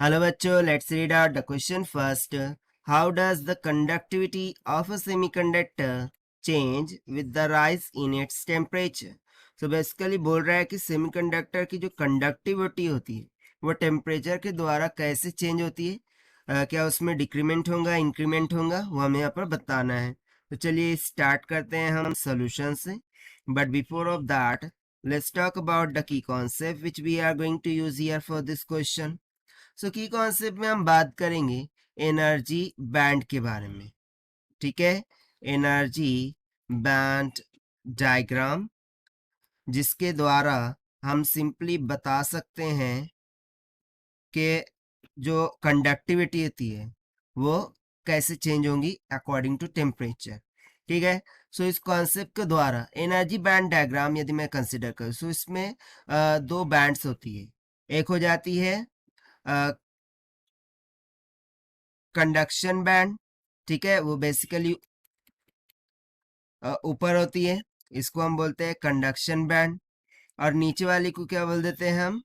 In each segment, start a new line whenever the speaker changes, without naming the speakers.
Hello बच्चों, let's read out the question first. How does the conductivity of a semiconductor change with the rise in its temperature? So basically बोल रहा है कि semiconductor की जो conductivity होती है वो टेम्परेचर के द्वारा कैसे चेंज होती है, क्या उसमें डिक्रीमेंट होगा इंक्रीमेंट होगा, वो हमें यहाँ पर बताना है। तो चलिए स्टार्ट करते हैं हम सोल्यूशन से। But before of that let's talk about the key concept which we are going to use here for this question. सो की कॉन्सेप्ट में हम बात करेंगे एनर्जी बैंड के बारे में। ठीक है, एनर्जी बैंड डायग्राम, जिसके द्वारा हम सिंपली बता सकते हैं कि जो कंडक्टिविटी होती है वो कैसे चेंज होंगी अकॉर्डिंग टू टेम्परेचर। ठीक है, सो इस कॉन्सेप्ट के द्वारा एनर्जी बैंड डायग्राम यदि मैं कंसिडर करूँ, सो इसमें दो बैंड्स होती है। एक हो जाती है कंडक्शन बैंड, ठीक है, वो बेसिकली ऊपर होती है, इसको हम बोलते हैं कंडक्शन बैंड, और नीचे वाली को क्या बोल देते हैं हम,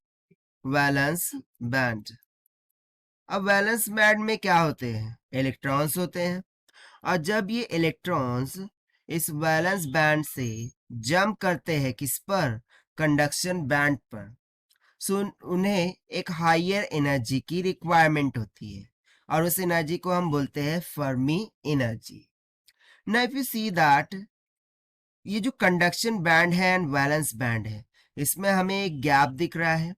वैलेंस बैंड। अब वैलेंस बैंड में क्या होते हैं, इलेक्ट्रॉन्स होते हैं, और जब ये इलेक्ट्रॉन्स इस वैलेंस बैंड से जंप करते हैं किस पर, कंडक्शन बैंड पर, सो उन्हें एक हायर एनर्जी की रिक्वायरमेंट होती है, और उस एनर्जी को हम बोलते हैं Fermi energy. Now if you see that ये जो कंडक्शन बैंड है एंड वैलेंस बैंड है, इसमें हमें एक गैप दिख रहा है,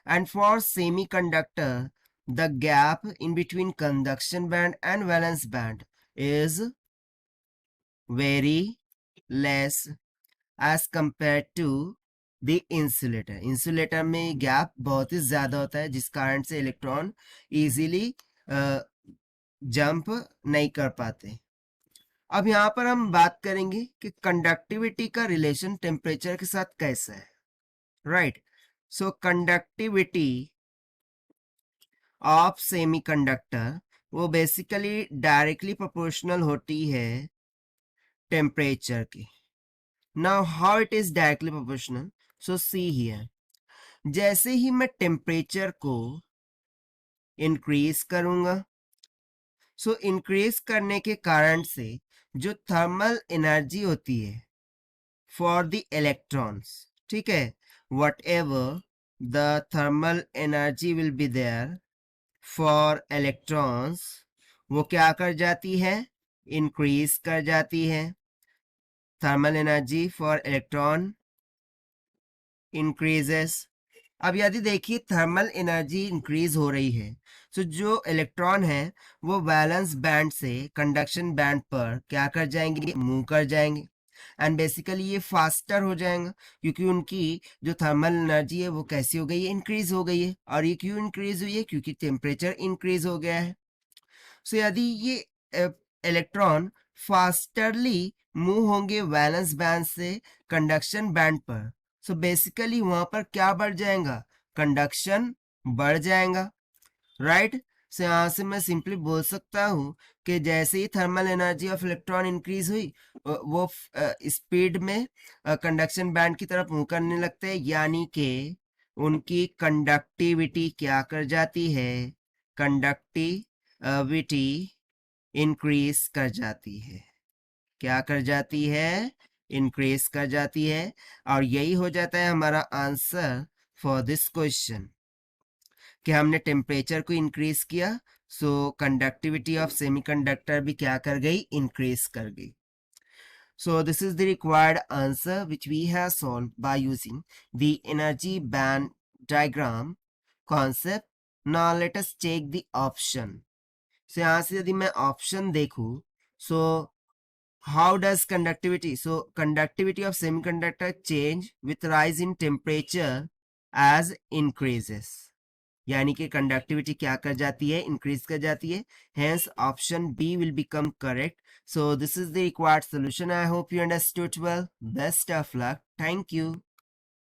and for semiconductor the gap in between conduction band and valence band is very less as compare to the insulator. Insulator में गैप बहुत ही ज्यादा होता है, जिस कारण से इलेक्ट्रॉन इजीली जंप नहीं कर पाते। अब यहाँ पर हम बात करेंगे कि कंडक्टिविटी का रिलेशन टेम्परेचर के साथ कैसा है। Right, so conductivity of semiconductor वो बेसिकली डायरेक्टली प्रोपोर्शनल होती है टेम्परेचर की। Now how it is directly proportional, so see here, जैसे ही मैं टेम्परेचर को इंक्रीज करूंगा, सो इंक्रीज करने के कारण से जो थर्मल एनर्जी होती है फॉर द इलेक्ट्रॉन्स, ठीक है, whatever the thermal energy will be there for electrons, वो क्या कर जाती है, इंक्रीज कर जाती है। Thermal energy for electron increases. अब यदि देखिए थर्मल एनर्जी इंक्रीज हो रही है, तो जो इलेक्ट्रॉन है वो वैलेंस बैंड से कंडक्शन बैंड पर क्या कर जाएंगे, मूव कर जाएंगे, एंड बेसिकली ये फास्टर हो जाएगा, क्योंकि उनकी जो थर्मल एनर्जी है वो कैसी हो गई है, इंक्रीज हो गई है। और ये क्यों इंक्रीज हुई है, क्योंकि टेम्परेचर इंक्रीज हो गया है। सो यदि ये इलेक्ट्रॉन फास्टरली मूव होंगे वैलेंस बैंड से कंडक्शन बैंड पर, सो बेसिकली वहां पर क्या बढ़ जाएगा, कंडक्शन बढ़ जाएगा। राइट, सो यहाँ से मैं सिंपली बोल सकता हूँ कि जैसे ही thermal energy of electron increase हुई, वो स्पीड में कंडक्शन बैंड की तरफ मूव करने लगते हैं, यानी कि उनकी कंडक्टिविटी क्या कर जाती है, कंडक्टिविटी इंक्रीज कर जाती है। क्या कर जाती है, इंक्रीज कर जाती है। और यही हो जाता है हमारा आंसर फॉर दिस क्वेश्चन, कि हमने टेम्परेचर को इंक्रीज किया, सो कंडक्टिविटी ऑफ सेमीकंडक्टर भी क्या कर गई, इंक्रीज कर गई। So this is the required answer which we have solved by using the energy band diagram concept. Now let us check the option. So यहाँ से यदि मैं option देखूं, so how does conductivity, so conductivity of semiconductor change with rise in temperature as increases, यानी कि conductivity क्या कर जाती है, इंक्रीज कर जाती है। Hence option B will become correct. So this is the required solution. I hope you understood well. Best of luck. Thank you.